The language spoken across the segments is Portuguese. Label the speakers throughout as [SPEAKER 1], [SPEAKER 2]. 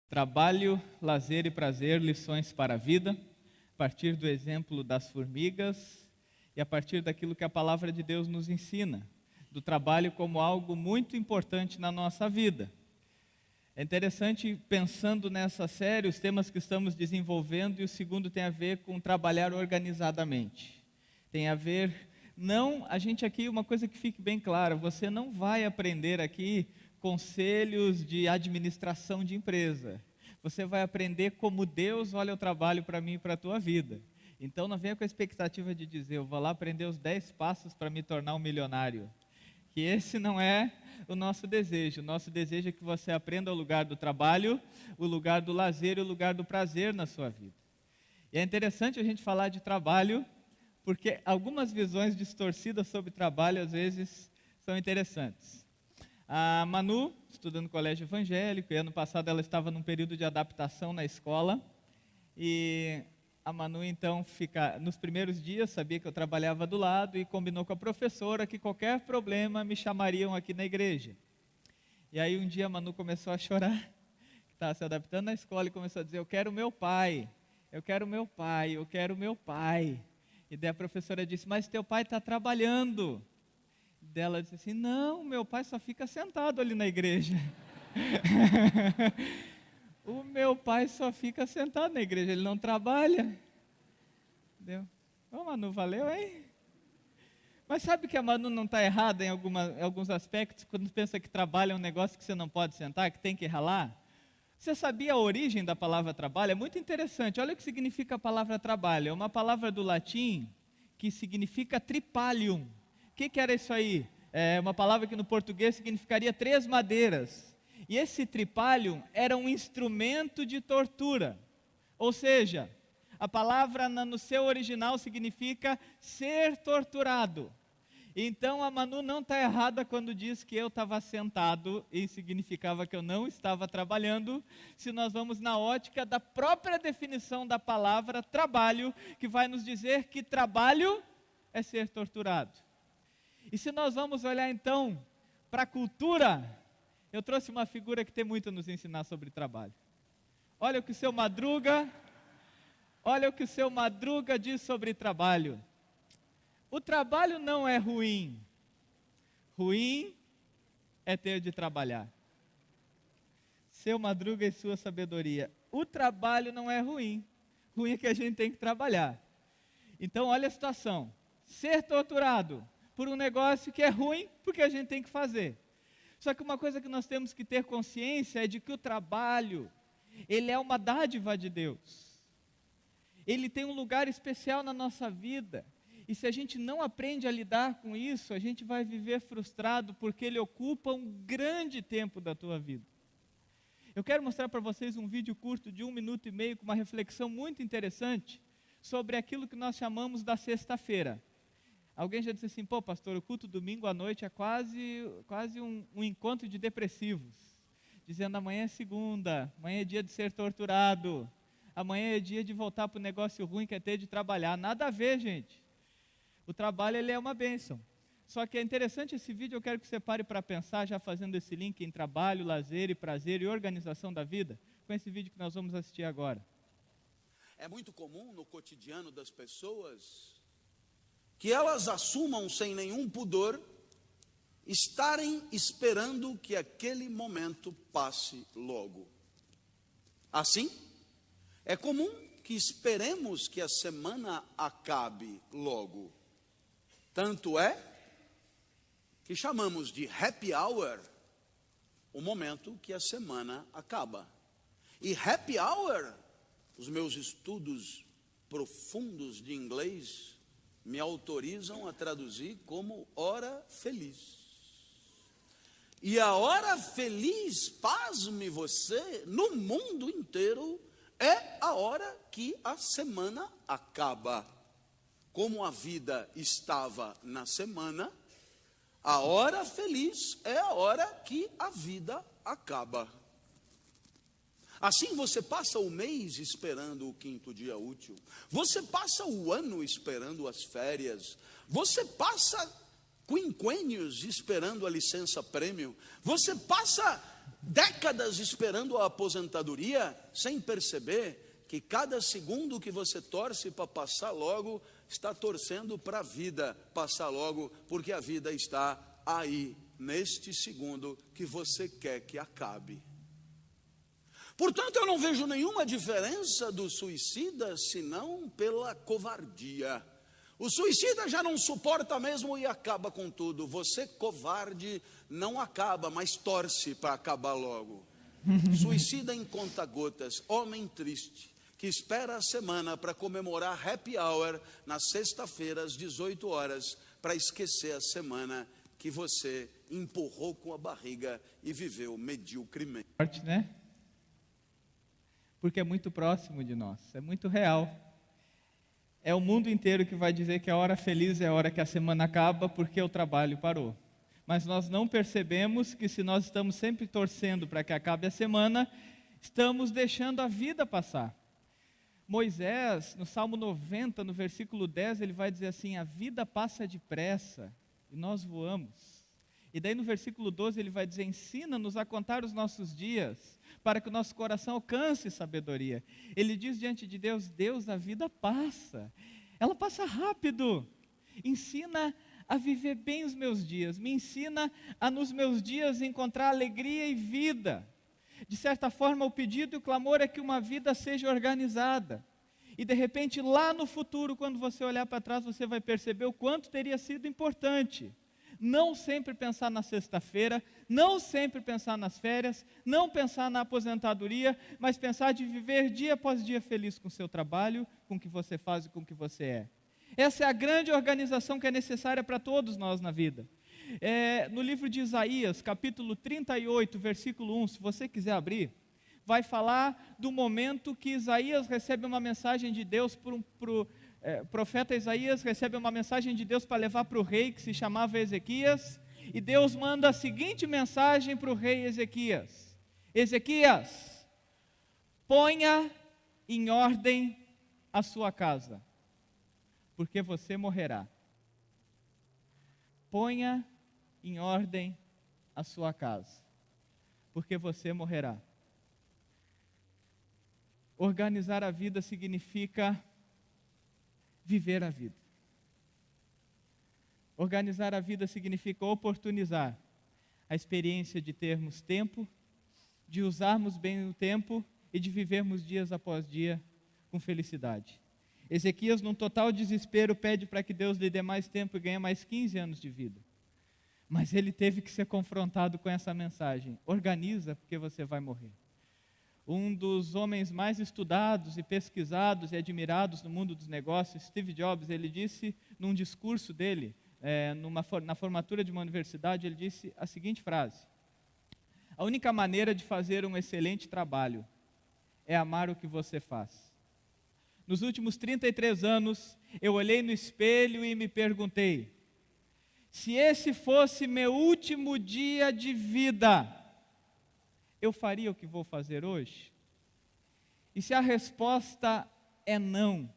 [SPEAKER 1] Trabalho, lazer e prazer, lições para a vida, a partir do exemplo das formigas e a partir daquilo que a palavra de Deus nos ensina, do trabalho como algo muito importante na nossa vida. É interessante, pensando nessa série, os temas que estamos desenvolvendo, e o segundo tem a ver com trabalhar organizadamente. Tem a ver, a gente aqui, uma coisa que fique bem clara, você não vai aprender aqui conselhos de administração de empresa. Você vai aprender como Deus olha o trabalho para mim e para a tua vida. Então não venha com a expectativa de dizer, eu vou lá aprender os 10 passos para me tornar um milionário. Que esse não é o nosso desejo. O nosso desejo é que você aprenda o lugar do trabalho, o lugar do lazer e o lugar do prazer na sua vida. E é interessante a gente falar de trabalho, porque algumas visões distorcidas sobre trabalho às vezes são interessantes. A Manu estuda no colégio evangélico, e ano passado ela estava num período de adaptação na escola, e a Manu então nos primeiros dias sabia que eu trabalhava do lado e combinou com a professora que qualquer problema me chamariam aqui na igreja. E aí um dia a Manu começou a chorar, que estava se adaptando na escola, e começou a dizer, eu quero meu pai, eu quero meu pai, eu quero meu pai. E daí a professora disse, mas teu pai está trabalhando. Daí ela disse assim, não, meu pai só fica sentado ali na igreja. O meu pai só fica sentado na igreja, ele não trabalha. Deu. Ô Manu, valeu, hein? Mas sabe que a Manu não está errada em alguns aspectos, quando pensa que trabalho é um negócio que você não pode sentar, que tem que ralar? Você sabia a origem da palavra trabalho? É muito interessante, olha o que significa a palavra trabalho. É uma palavra do latim que significa tripalium. O que era isso aí? É uma palavra que no português significaria 3 madeiras. E esse tripalium era um instrumento de tortura. Ou seja, a palavra no seu original significa ser torturado. Então a Manu não está errada quando diz que eu estava sentado e significava que eu não estava trabalhando, se nós vamos na ótica da própria definição da palavra trabalho, que vai nos dizer que trabalho é ser torturado. E se nós vamos olhar então para a cultura, eu trouxe uma figura que tem muito a nos ensinar sobre trabalho. Olha o que o seu Madruga diz sobre trabalho. O trabalho não é ruim. Ruim é ter de trabalhar. Seu Madruga e sua sabedoria. O trabalho não é ruim. Ruim é que a gente tem que trabalhar. Então olha a situação. Ser torturado por um negócio que é ruim, porque a gente tem que fazer. Só que uma coisa que nós temos que ter consciência é de que o trabalho, ele é uma dádiva de Deus. Ele tem um lugar especial na nossa vida. E se a gente não aprende a lidar com isso, a gente vai viver frustrado, porque ele ocupa um grande tempo da tua vida. Eu quero mostrar para vocês um vídeo curto de 1 minuto e meio, com uma reflexão muito interessante, sobre aquilo que nós chamamos da sexta-feira. Alguém já disse assim, pô pastor, o culto domingo à noite é quase um encontro de depressivos. Dizendo, amanhã é segunda, amanhã é dia de ser torturado, amanhã é dia de voltar para o negócio ruim que é ter de trabalhar. Nada a ver, gente. O trabalho, ele é uma bênção. Só que é interessante esse vídeo, eu quero que você pare para pensar, já fazendo esse link em trabalho, lazer e prazer e organização da vida, com esse vídeo que nós vamos assistir agora.
[SPEAKER 2] É muito comum no cotidiano das pessoas que elas assumam sem nenhum pudor estarem esperando que aquele momento passe logo. Assim, é comum que esperemos que a semana acabe logo. Tanto é que chamamos de happy hour o momento que a semana acaba. E happy hour, os meus estudos profundos de inglês me autorizam a traduzir como hora feliz. E a hora feliz, pasme você, no mundo inteiro, é a hora que a semana acaba. Como a vida estava na semana, a hora feliz é a hora que a vida acaba. Assim você passa o mês esperando o 5º dia útil, você passa o ano esperando as férias, você passa quinquênios esperando a licença prêmio, você passa décadas esperando a aposentadoria, sem perceber que cada segundo que você torce para passar logo, está torcendo para a vida passar logo, porque a vida está aí, neste segundo que você quer que acabe. Portanto, eu não vejo nenhuma diferença do suicida, senão pela covardia. O suicida já não suporta mesmo e acaba com tudo. Você, covarde, não acaba, mas torce para acabar logo. Suicida em conta-gotas, homem triste, que espera a semana para comemorar happy hour na sexta-feira às 18 horas, para esquecer a semana que você empurrou com a barriga e viveu medíocremente.
[SPEAKER 1] Forte, né? Porque é muito próximo de nós, é muito real. É o mundo inteiro que vai dizer que a hora feliz é a hora que a semana acaba porque o trabalho parou. Mas nós não percebemos que se nós estamos sempre torcendo para que acabe a semana, estamos deixando a vida passar. Moisés, no Salmo 90, no versículo 10, ele vai dizer assim: a vida passa depressa e nós voamos. E daí no versículo 12 ele vai dizer: ensina-nos a contar os nossos dias, para que o nosso coração alcance sabedoria. Ele diz diante de Deus: Deus, a vida passa, ela passa rápido. Ensina a viver bem os meus dias, me ensina a nos meus dias encontrar alegria e vida. De certa forma, o pedido e o clamor é que uma vida seja organizada. E de repente, lá no futuro, quando você olhar para trás, você vai perceber o quanto teria sido importante. Não sempre pensar na sexta-feira, não sempre pensar nas férias, não pensar na aposentadoria, mas pensar de viver dia após dia feliz com o seu trabalho, com o que você faz e com o que você é. Essa é a grande organização que é necessária para todos nós na vida. No livro de Isaías, capítulo 38, versículo 1, se você quiser abrir, vai falar do momento que Isaías recebe uma mensagem de Deus profeta Isaías recebe uma mensagem de Deus para levar para o rei que se chamava Ezequias, e Deus manda a seguinte mensagem para o rei Ezequias: Ezequias, ponha em ordem a sua casa, porque você morrerá. Ponha em ordem a sua casa, porque você morrerá. Organizar a vida significa viver a vida. Organizar a vida significa oportunizar a experiência de termos tempo, de usarmos bem o tempo e de vivermos dias após dia com felicidade. Ezequias, num total desespero, pede para que Deus lhe dê mais tempo e ganhe mais 15 anos de vida. Mas ele teve que ser confrontado com essa mensagem: organiza, porque você vai morrer. Um dos homens mais estudados e pesquisados e admirados no mundo dos negócios, Steve Jobs, ele disse num discurso dele, na formatura de uma universidade, ele disse a seguinte frase: a única maneira de fazer um excelente trabalho é amar o que você faz. Nos últimos 33 anos, eu olhei no espelho e me perguntei: se esse fosse meu último dia de vida, eu faria o que vou fazer hoje? E se a resposta é não,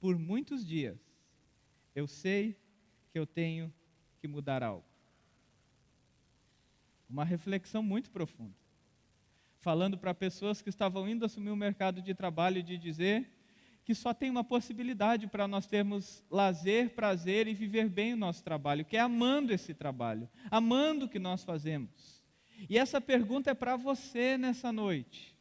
[SPEAKER 1] por muitos dias, eu sei que eu tenho que mudar algo. Uma reflexão muito profunda. Falando para pessoas que estavam indo assumir o mercado de trabalho, de dizer que só tem uma possibilidade para nós termos lazer, prazer e viver bem o nosso trabalho, que é amando esse trabalho, amando o que nós fazemos. E essa pergunta é para você nessa noite.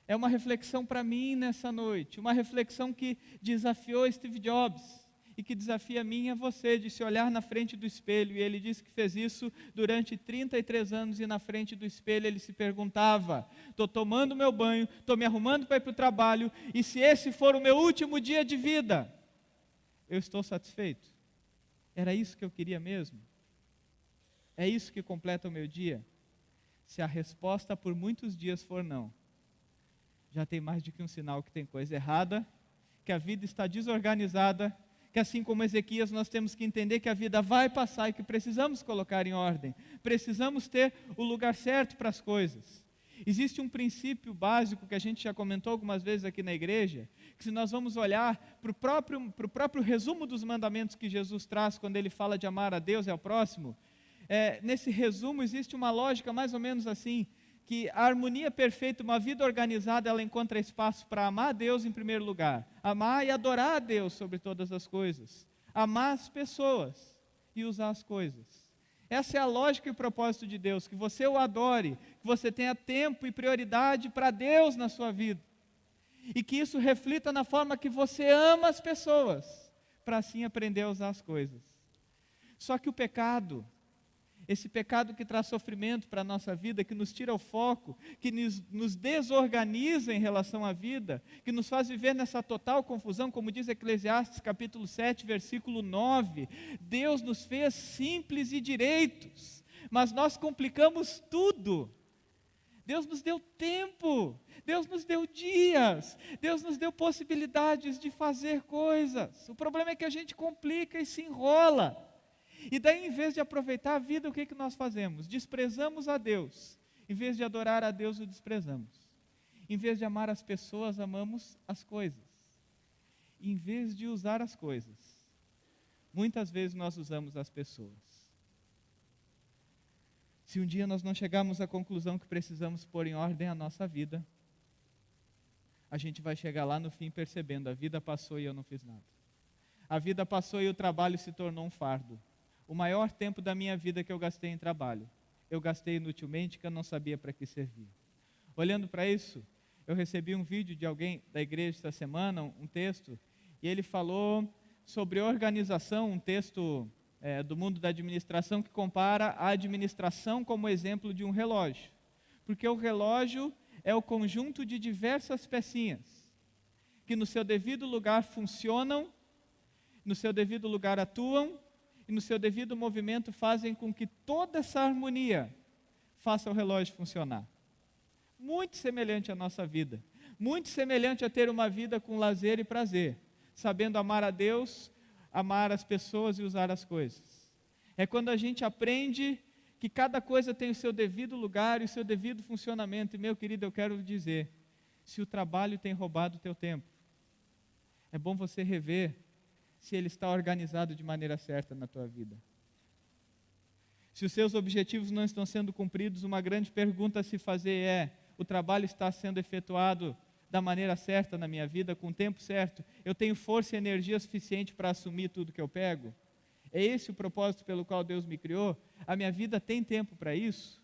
[SPEAKER 1] É uma reflexão para mim nessa noite. Uma reflexão que desafiou Steve Jobs e que desafia a mim e a você de se olhar na frente do espelho. E ele disse que fez isso durante 33 anos e na frente do espelho ele se perguntava: estou tomando meu banho, estou me arrumando para ir para o trabalho, e se esse for o meu último dia de vida, eu estou satisfeito? Era isso que eu queria mesmo? É isso que completa o meu dia? Se a resposta por muitos dias for não, já tem mais do que um sinal que tem coisa errada, que a vida está desorganizada, que assim como Ezequias nós temos que entender que a vida vai passar e que precisamos colocar em ordem, precisamos ter o lugar certo para as coisas. Existe um princípio básico que a gente já comentou algumas vezes aqui na igreja, que se nós vamos olhar para o próprio resumo dos mandamentos que Jesus traz quando ele fala de amar a Deus e ao próximo, Nesse resumo existe uma lógica mais ou menos assim, que a harmonia perfeita, uma vida organizada, ela encontra espaço para amar a Deus em primeiro lugar, amar e adorar a Deus sobre todas as coisas, amar as pessoas e usar as coisas. Essa é a lógica e o propósito de Deus, que você o adore, que você tenha tempo e prioridade para Deus na sua vida, e que isso reflita na forma que você ama as pessoas, para assim aprender a usar as coisas. Só que o pecado, esse pecado que traz sofrimento para a nossa vida, que nos tira o foco, que nos desorganiza em relação à vida, que nos faz viver nessa total confusão, como diz Eclesiastes capítulo 7, versículo 9, Deus nos fez simples e direitos, mas nós complicamos tudo. Deus nos deu tempo, Deus nos deu dias, Deus nos deu possibilidades de fazer coisas. O problema é que a gente complica e se enrola. E daí, em vez de aproveitar a vida, o que nós fazemos? Desprezamos a Deus. Em vez de adorar a Deus, o desprezamos. Em vez de amar as pessoas, amamos as coisas. Em vez de usar as coisas, muitas vezes nós usamos as pessoas. Se um dia nós não chegarmos à conclusão que precisamos pôr em ordem a nossa vida, a gente vai chegar lá no fim percebendo, a vida passou e eu não fiz nada. A vida passou e o trabalho se tornou um fardo. O maior tempo da minha vida que eu gastei em trabalho, eu gastei inutilmente, que eu não sabia para que servia. Olhando para isso, eu recebi um vídeo de alguém da igreja esta semana, um texto, e ele falou sobre organização, um texto do mundo da administração, que compara a administração como exemplo de um relógio. Porque o relógio é o conjunto de diversas pecinhas, que no seu devido lugar funcionam, no seu devido lugar atuam, e no seu devido movimento fazem com que toda essa harmonia faça o relógio funcionar. Muito semelhante à nossa vida, muito semelhante a ter uma vida com lazer e prazer, sabendo amar a Deus, amar as pessoas e usar as coisas. É quando a gente aprende que cada coisa tem o seu devido lugar e o seu devido funcionamento. E, meu querido, eu quero dizer, se o trabalho tem roubado o teu tempo, é bom você rever se ele está organizado de maneira certa na tua vida. Se os seus objetivos não estão sendo cumpridos, uma grande pergunta a se fazer é: o trabalho está sendo efetuado da maneira certa na minha vida, com o tempo certo? Eu tenho força e energia suficiente para assumir tudo que eu pego? É esse o propósito pelo qual Deus me criou? A minha vida tem tempo para isso?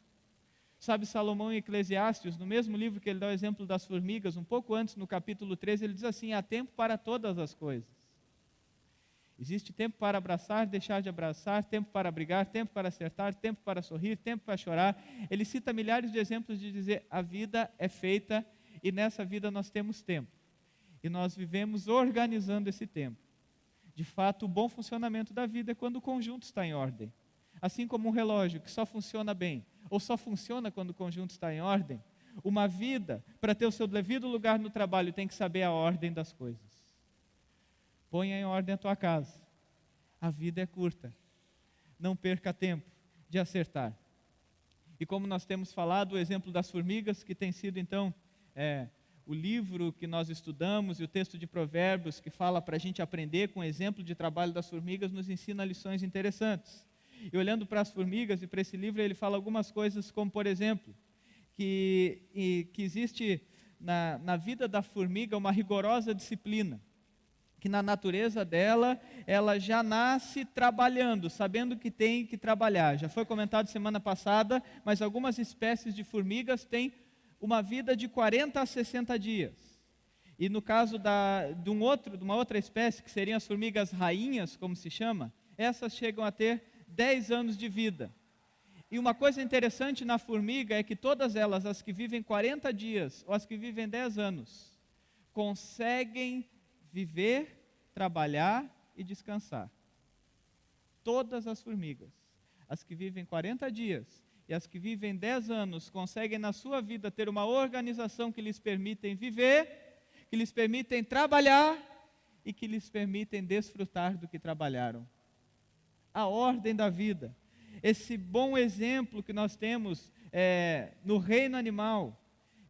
[SPEAKER 1] Sabe, Salomão em Eclesiastes, no mesmo livro que ele dá o exemplo das formigas, um pouco antes, no capítulo 13, ele diz assim: há tempo para todas as coisas. Existe tempo para abraçar, deixar de abraçar, tempo para brigar, tempo para acertar, tempo para sorrir, tempo para chorar. Ele cita milhares de exemplos de dizer: a vida é feita e nessa vida nós temos tempo. E nós vivemos organizando esse tempo. De fato, o bom funcionamento da vida é quando o conjunto está em ordem. Assim como um relógio que só funciona bem, ou só funciona quando o conjunto está em ordem, uma vida, para ter o seu devido lugar no trabalho, tem que saber a ordem das coisas. Ponha em ordem a tua casa. A vida é curta. Não perca tempo de acertar. E como nós temos falado, o exemplo das formigas, que tem sido então o livro que nós estudamos, e o texto de Provérbios, que fala para a gente aprender com o exemplo de trabalho das formigas, nos ensina lições interessantes. E olhando para as formigas e para esse livro, ele fala algumas coisas, como por exemplo, que existe na vida da formiga uma rigorosa disciplina, que na natureza dela, ela já nasce trabalhando, sabendo que tem que trabalhar. Já foi comentado semana passada, mas algumas espécies de formigas têm uma vida de 40 a 60 dias. E no caso de uma outra espécie, que seriam as formigas rainhas, como se chama, essas chegam a ter 10 anos de vida. E uma coisa interessante na formiga é que todas elas, as que vivem 40 dias ou as que vivem 10 anos, conseguem viver, trabalhar e descansar. Todas as formigas, as que vivem 40 dias e as que vivem 10 anos, conseguem na sua vida ter uma organização que lhes permitem viver, que lhes permitem trabalhar e que lhes permitem desfrutar do que trabalharam. A ordem da vida. Esse bom exemplo que nós temos no reino animal,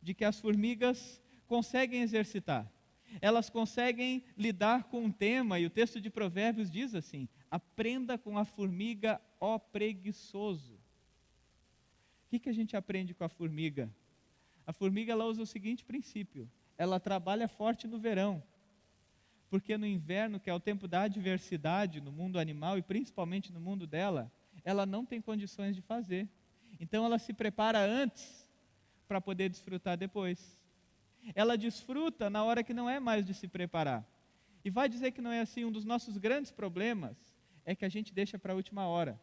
[SPEAKER 1] de que as formigas conseguem exercitar. Elas conseguem lidar com um tema, e o texto de Provérbios diz assim: aprenda com a formiga, ó preguiçoso. O que a gente aprende com a formiga? A formiga, ela usa o seguinte princípio: ela trabalha forte no verão, porque no inverno, que é o tempo da adversidade no mundo animal e principalmente no mundo dela, ela não tem condições de fazer. Então ela se prepara antes para poder desfrutar depois. Ela desfruta na hora que não é mais de se preparar. E vai dizer que não é assim. Um dos nossos grandes problemas é que a gente deixa para a última hora.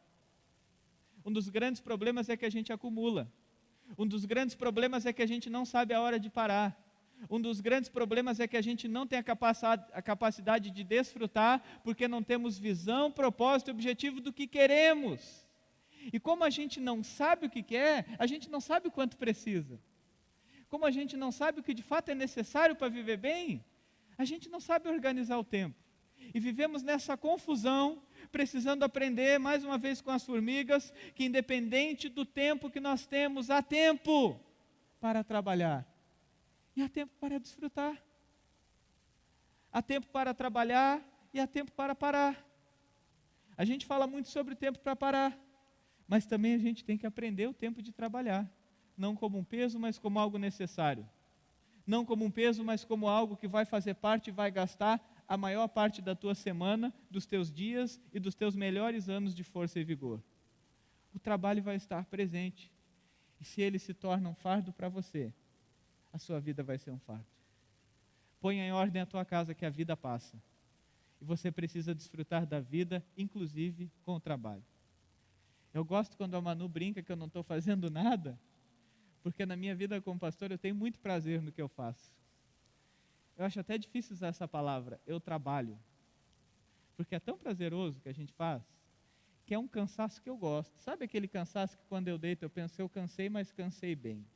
[SPEAKER 1] Um dos grandes problemas é que a gente acumula. Um dos grandes problemas é que a gente não sabe a hora de parar. Um dos grandes problemas é que a gente não tem a capacidade de desfrutar, porque não temos visão, propósito e objetivo do que queremos. E como a gente não sabe o que quer, a gente não sabe o quanto precisa. Como a gente não sabe o que de fato é necessário para viver bem, a gente não sabe organizar o tempo. E vivemos nessa confusão, precisando aprender, mais uma vez com as formigas, que independente do tempo que nós temos, há tempo para trabalhar. E há tempo para desfrutar. Há tempo para trabalhar e há tempo para parar. A gente fala muito sobre o tempo para parar, mas também a gente tem que aprender o tempo de trabalhar. Não como um peso, mas como algo necessário. Não como um peso, mas como algo que vai fazer parte e vai gastar a maior parte da tua semana, dos teus dias e dos teus melhores anos de força e vigor. O trabalho vai estar presente. E se ele se torna um fardo para você, a sua vida vai ser um fardo. Ponha em ordem a tua casa, que a vida passa. E você precisa desfrutar da vida, inclusive com o trabalho. Eu gosto quando a Manu brinca que eu não estou fazendo nada, porque na minha vida como pastor eu tenho muito prazer no que eu faço. Eu acho até difícil usar essa palavra, eu trabalho. Porque é tão prazeroso o que a gente faz, que é um cansaço que eu gosto. Sabe aquele cansaço que quando eu deito eu penso, eu cansei, mas cansei bem.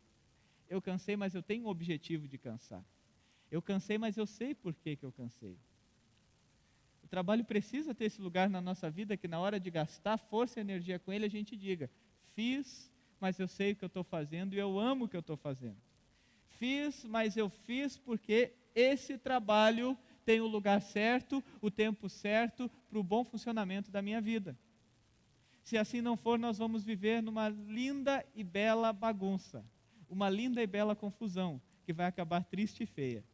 [SPEAKER 1] Eu cansei, mas eu tenho um objetivo de cansar. Eu cansei, mas eu sei por que eu cansei. O trabalho precisa ter esse lugar na nossa vida que na hora de gastar força e energia com ele, a gente diga, fiz, mas eu sei o que eu estou fazendo e eu amo o que eu estou fazendo. Fiz, mas eu fiz porque esse trabalho tem o lugar certo, o tempo certo para o bom funcionamento da minha vida. Se assim não for, nós vamos viver numa linda e bela bagunça, uma linda e bela confusão, que vai acabar triste e feia.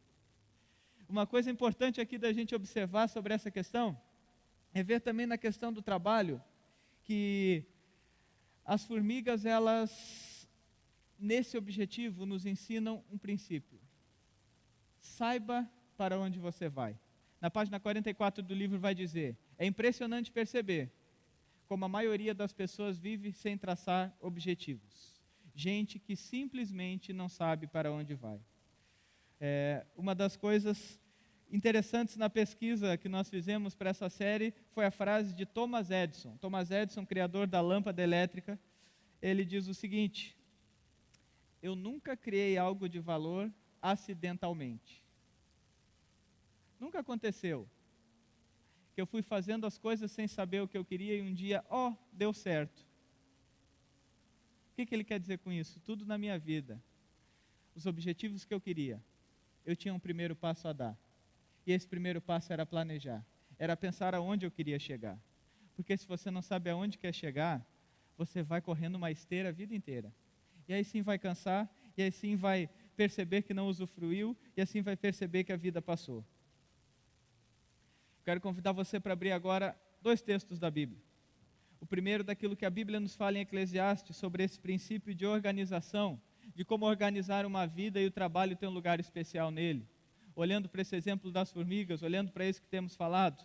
[SPEAKER 1] Uma coisa importante aqui da gente observar sobre essa questão, é ver também na questão do trabalho, que as formigas, elas, nesse objetivo, nos ensinam um princípio. Saiba para onde você vai. Na página 44 do livro vai dizer, é impressionante perceber como a maioria das pessoas vive sem traçar objetivos. Gente que simplesmente não sabe para onde vai. Uma das coisas interessantes na pesquisa que nós fizemos para essa série foi a frase de Thomas Edison. Thomas Edison, criador da lâmpada elétrica, ele diz o seguinte: eu nunca criei algo de valor acidentalmente. Nunca aconteceu que eu fui fazendo as coisas sem saber o que eu queria e um dia, deu certo. O que ele quer dizer com isso? Tudo na minha vida, os objetivos que eu queria, eu tinha um primeiro passo a dar. E esse primeiro passo era planejar, era pensar aonde eu queria chegar. Porque se você não sabe aonde quer chegar, você vai correndo uma esteira a vida inteira. E aí sim vai cansar, e aí sim vai perceber que não usufruiu, e assim vai perceber que a vida passou. Quero convidar você para abrir agora 2 textos da Bíblia. O primeiro daquilo que a Bíblia nos fala em Eclesiastes, sobre esse princípio de organização, de como organizar uma vida e o trabalho tem um lugar especial nele. Olhando para esse exemplo das formigas, olhando para isso que temos falado,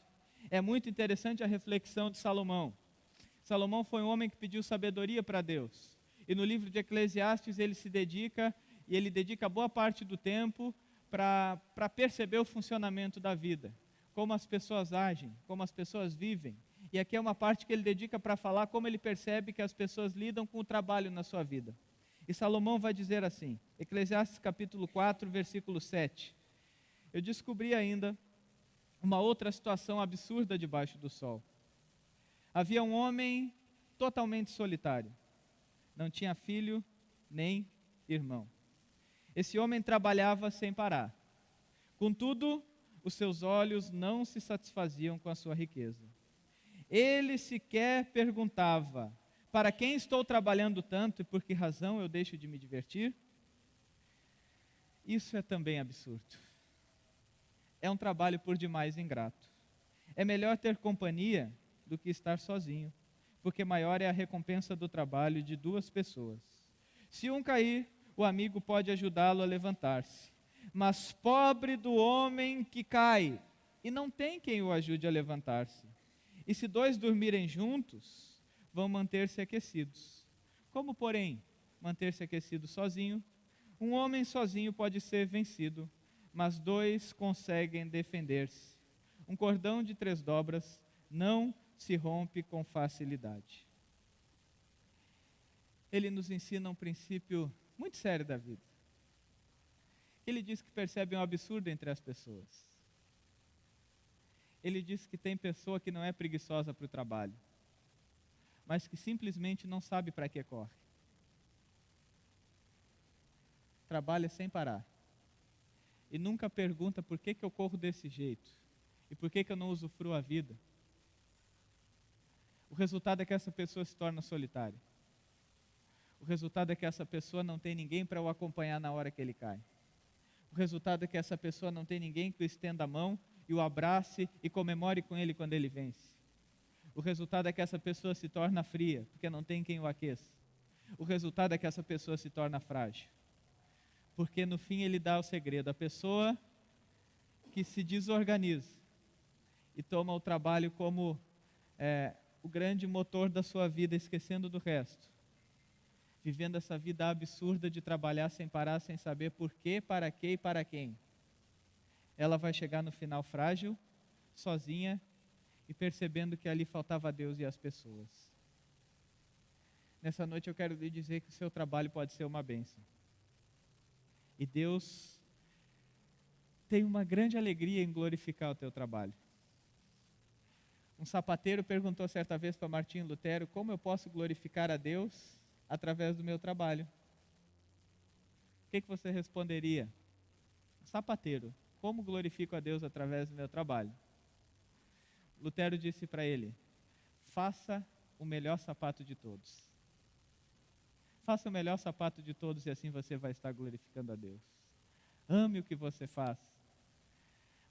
[SPEAKER 1] é muito interessante a reflexão de Salomão. Salomão foi um homem que pediu sabedoria para Deus. E no livro de Eclesiastes ele dedica boa parte do tempo para perceber o funcionamento da vida, como as pessoas agem, como as pessoas vivem. E aqui é uma parte que ele dedica para falar como ele percebe que as pessoas lidam com o trabalho na sua vida. E Salomão vai dizer assim, Eclesiastes capítulo 4, versículo 7. Eu descobri ainda uma outra situação absurda debaixo do sol. Havia um homem totalmente solitário. Não tinha filho nem irmão. Esse homem trabalhava sem parar. Contudo, os seus olhos não se satisfaziam com a sua riqueza. Ele sequer perguntava: para quem estou trabalhando tanto e por que razão eu deixo de me divertir? Isso é também absurdo. É um trabalho por demais ingrato. É melhor ter companhia do que estar sozinho, porque maior é a recompensa do trabalho de duas pessoas. Se um cair, o amigo pode ajudá-lo a levantar-se. Mas pobre do homem que cai, e não tem quem o ajude a levantar-se. E se dois dormirem juntos, vão manter-se aquecidos. Como, porém, manter-se aquecido sozinho? Um homem sozinho pode ser vencido, mas dois conseguem defender-se. Um cordão de 3 dobras não se rompe com facilidade. Ele nos ensina um princípio muito sério da vida. Ele diz que percebe um absurdo entre as pessoas. Ele diz que tem pessoa que não é preguiçosa para o trabalho, mas que simplesmente não sabe para que corre. Trabalha sem parar. E nunca pergunta por que eu corro desse jeito. E por que eu não usufruo a vida. O resultado é que essa pessoa se torna solitária. O resultado é que essa pessoa não tem ninguém para o acompanhar na hora que ele cai. O resultado é que essa pessoa não tem ninguém que o estenda a mão e o abrace e comemore com ele quando ele vence. O resultado é que essa pessoa se torna fria, porque não tem quem o aqueça. O resultado é que essa pessoa se torna frágil. Porque no fim ele dá o segredo. A pessoa que se desorganiza e toma o trabalho como o grande motor da sua vida, esquecendo do resto. Vivendo essa vida absurda de trabalhar sem parar, sem saber por quê, para quê e para quem. Ela vai chegar no final frágil, sozinha e percebendo que ali faltava Deus e as pessoas. Nessa noite eu quero lhe dizer que o seu trabalho pode ser uma bênção. E Deus tem uma grande alegria em glorificar o teu trabalho. Um sapateiro perguntou certa vez para Martinho Lutero: como eu posso glorificar a Deus através do meu trabalho? O que você responderia? Sapateiro, como glorifico a Deus através do meu trabalho? Lutero disse para ele: faça o melhor sapato de todos. Faça o melhor sapato de todos e assim você vai estar glorificando a Deus. Ame o que você faz.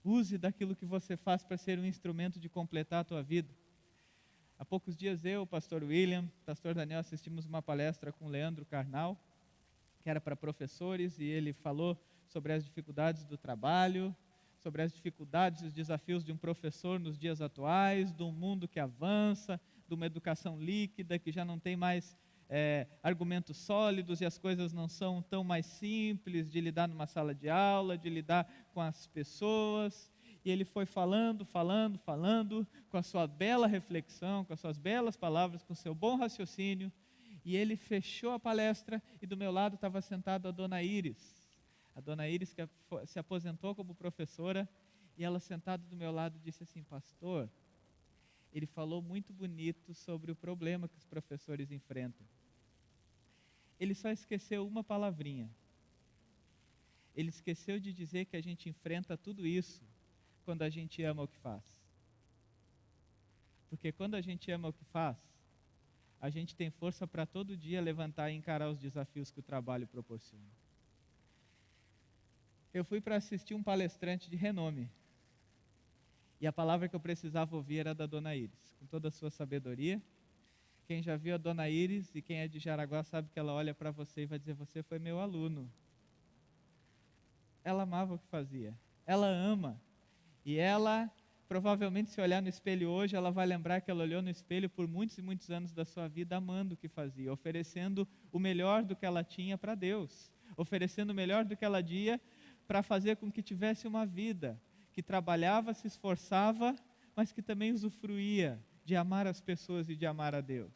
[SPEAKER 1] Use daquilo que você faz para ser um instrumento de completar a tua vida. Há poucos dias eu, o pastor William, o pastor Daniel, assistimos uma palestra com o Leandro Carnal, que era para professores, e ele falou sobre as dificuldades do trabalho, sobre as dificuldades e os desafios de um professor nos dias atuais, de um mundo que avança, de uma educação líquida, que já não tem mais argumentos sólidos e as coisas não são tão mais simples de lidar numa sala de aula, de lidar com as pessoas. E ele foi falando, com a sua bela reflexão, com as suas belas palavras, com o seu bom raciocínio. E ele fechou a palestra e do meu lado estava sentada a dona Iris. A dona Iris que se aposentou como professora, e ela sentada do meu lado disse assim: pastor, ele falou muito bonito sobre o problema que os professores enfrentam. Ele só esqueceu uma palavrinha. Ele esqueceu de dizer que a gente enfrenta tudo isso quando a gente ama o que faz. Porque quando a gente ama o que faz, a gente tem força para todo dia levantar e encarar os desafios que o trabalho proporciona. Eu fui para assistir um palestrante de renome. E a palavra que eu precisava ouvir era da dona Iris, com toda a sua sabedoria. Quem já viu a dona Iris e quem é de Jaraguá sabe que ela olha para você e vai dizer: você foi meu aluno. Ela amava o que fazia. Ela ama. E ela, provavelmente, se olhar no espelho hoje, ela vai lembrar que ela olhou no espelho por muitos e muitos anos da sua vida amando o que fazia, oferecendo o melhor do que ela tinha para Deus, oferecendo o melhor do que ela tinha para fazer com que tivesse uma vida que trabalhava, se esforçava, mas que também usufruía de amar as pessoas e de amar a Deus.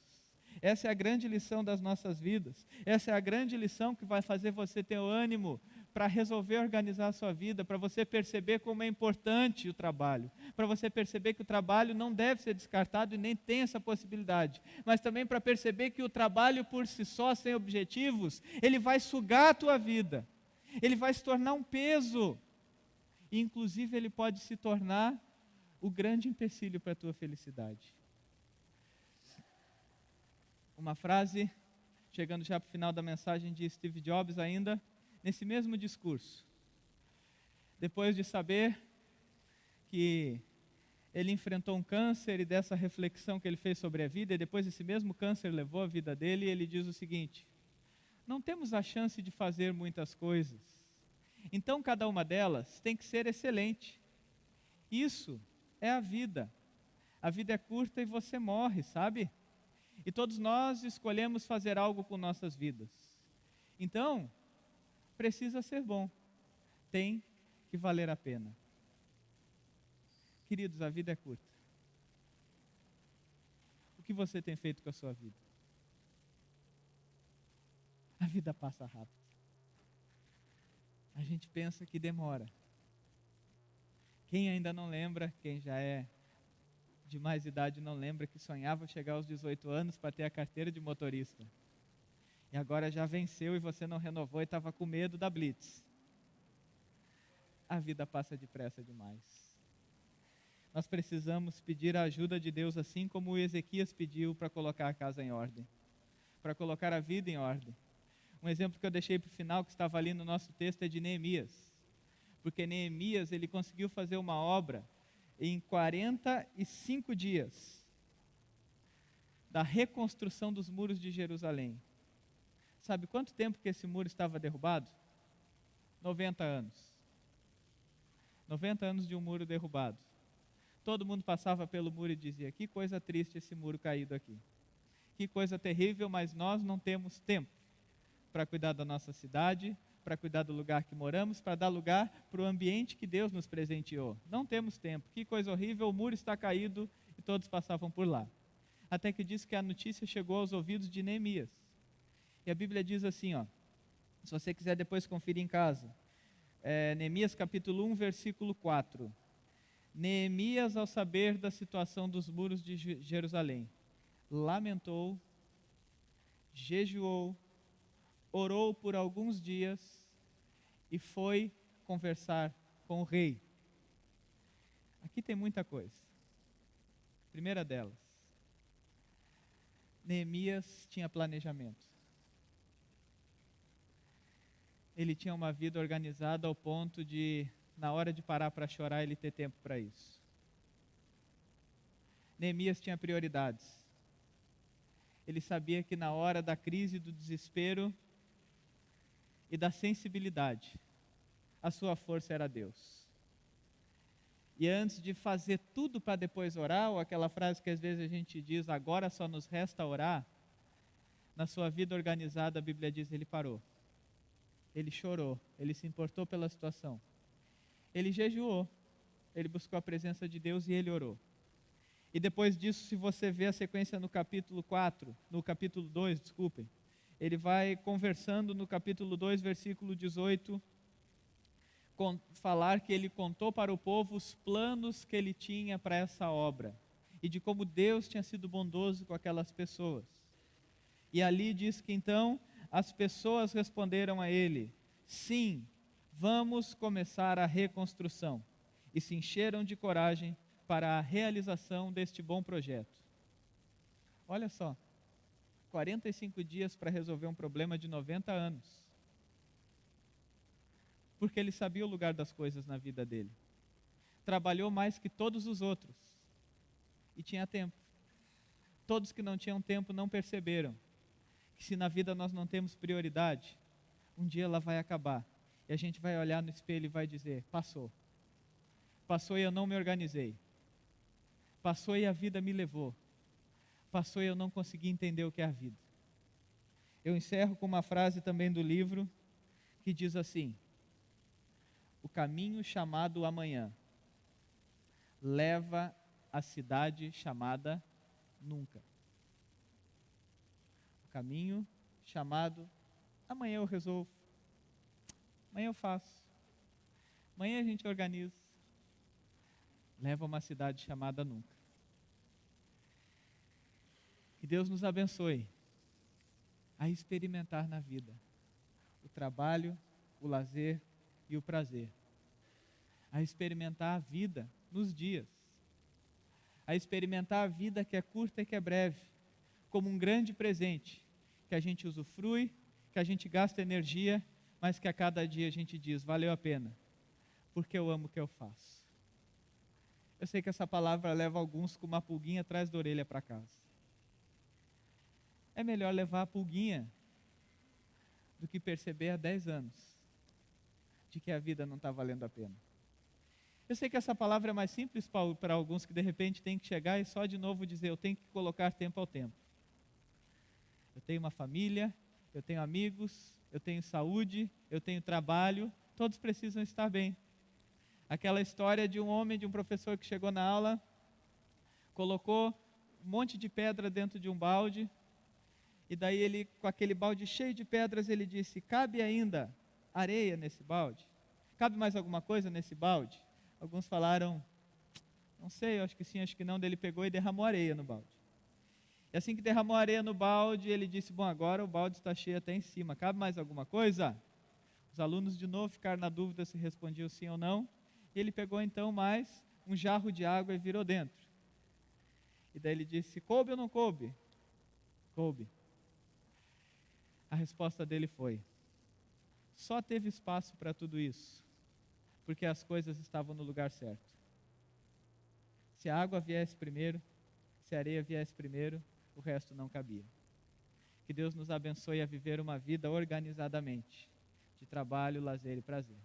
[SPEAKER 1] Essa é a grande lição das nossas vidas. Essa é a grande lição que vai fazer você ter o ânimo para resolver organizar a sua vida, para você perceber como é importante o trabalho, para você perceber que o trabalho não deve ser descartado e nem tem essa possibilidade, mas também para perceber que o trabalho por si só, sem objetivos, ele vai sugar a tua vida, ele vai se tornar um peso. E, inclusive, ele pode se tornar o grande empecilho para a tua felicidade. Uma frase, chegando já para o final da mensagem de Steve Jobs ainda, nesse mesmo discurso. Depois de saber que ele enfrentou um câncer e dessa reflexão que ele fez sobre a vida, e depois esse mesmo câncer levou a vida dele, ele diz o seguinte: não temos a chance de fazer muitas coisas, então cada uma delas tem que ser excelente. Isso é a vida. A vida é curta e você morre, sabe? E todos nós escolhemos fazer algo com nossas vidas. Então, precisa ser bom. Tem que valer a pena. Queridos, a vida é curta. O que você tem feito com a sua vida? A vida passa rápido. A gente pensa que demora. Quem ainda não lembra, quem já é de mais idade não lembra que sonhava chegar aos 18 anos para ter a carteira de motorista. E agora já venceu e você não renovou e estava com medo da blitz. A vida passa depressa demais. Nós precisamos pedir a ajuda de Deus, assim como o Ezequias pediu para colocar a casa em ordem, para colocar a vida em ordem. Um exemplo que eu deixei para o final, que estava ali no nosso texto, é de Neemias. Porque Neemias, ele conseguiu fazer uma obra em 45 dias da reconstrução dos muros de Jerusalém. Sabe quanto tempo que esse muro estava derrubado? 90 anos. 90 anos de um muro derrubado. Todo mundo passava pelo muro e dizia: que coisa triste esse muro caído aqui. Que coisa terrível, mas nós não temos tempo para cuidar da nossa cidade, para cuidar do lugar que moramos, para dar lugar para o ambiente que Deus nos presenteou. Não temos tempo. Que coisa horrível, o muro está caído e todos passavam por lá. Até que diz que a notícia chegou aos ouvidos de Neemias. E a Bíblia diz assim, se você quiser depois conferir em casa, Neemias capítulo 1, versículo 4. Neemias, ao saber da situação dos muros de Jerusalém, lamentou, jejuou, orou por alguns dias e foi conversar com o rei. Aqui tem muita coisa. Primeira delas, Neemias tinha planejamento. Ele tinha uma vida organizada ao ponto de, na hora de parar para chorar, ele ter tempo para isso. Neemias tinha prioridades. Ele sabia que na hora da crise, do desespero e da sensibilidade, a sua força era Deus. E antes de fazer tudo para depois orar, ou aquela frase que às vezes a gente diz, agora só nos resta orar, na sua vida organizada, a Bíblia diz, ele parou. Ele chorou, ele se importou pela situação. Ele jejuou, ele buscou a presença de Deus e ele orou. E depois disso, se você vê a sequência no capítulo 2, ele vai conversando no capítulo 2, versículo 18, falar que ele contou para o povo os planos que ele tinha para essa obra e de como Deus tinha sido bondoso com aquelas pessoas. E ali diz que então as pessoas responderam a ele: sim, vamos começar a reconstrução. E se encheram de coragem para a realização deste bom projeto. Olha só, 45 dias para resolver um problema de 90 anos. Porque ele sabia o lugar das coisas na vida dele. Trabalhou mais que todos os outros. E tinha tempo. Todos que não tinham tempo não perceberam que se na vida nós não temos prioridade, um dia ela vai acabar. E a gente vai olhar no espelho e vai dizer: passou. Passou e eu não me organizei. Passou e a vida me levou. Passou e eu não consegui entender o que é a vida. Eu encerro com uma frase também do livro que diz assim: o caminho chamado amanhã leva à cidade chamada nunca. O caminho chamado amanhã eu resolvo, amanhã eu faço, amanhã a gente organiza, leva a uma cidade chamada nunca. Que Deus nos abençoe a experimentar na vida o trabalho, o lazer e o prazer. a experimentar a vida nos dias, a experimentar a vida que é curta e que é breve, como um grande presente, que a gente usufrui, que a gente gasta energia, mas que a cada dia a gente diz, valeu a pena, porque eu amo o que eu faço. Eu sei que essa palavra leva alguns com uma pulguinha atrás da orelha para casa. É melhor levar a pulguinha do que perceber há 10 anos de que a vida não está valendo a pena. Eu sei que essa palavra é mais simples para alguns que de repente têm que chegar e só de novo dizer, eu tenho que colocar tempo ao tempo. Eu tenho uma família, eu tenho amigos, eu tenho saúde, eu tenho trabalho, todos precisam estar bem. Aquela história de um homem, de um professor que chegou na aula, colocou um monte de pedra dentro de um balde, e daí ele, com aquele balde cheio de pedras, ele disse, cabe ainda areia nesse balde? Cabe mais alguma coisa nesse balde? Alguns falaram, não sei, acho que sim, acho que não. Daí ele pegou e derramou areia no balde. E assim que derramou areia no balde, ele disse, bom, agora o balde está cheio até em cima, cabe mais alguma coisa? Os alunos de novo ficaram na dúvida se respondiam sim ou não. E ele pegou então mais um jarro de água e virou dentro. E daí ele disse, coube ou não coube? Coube. A resposta dele foi, só teve espaço para tudo isso, porque as coisas estavam no lugar certo. Se a água viesse primeiro, se a areia viesse primeiro, o resto não cabia. Que Deus nos abençoe a viver uma vida organizadamente, de trabalho, lazer e prazer.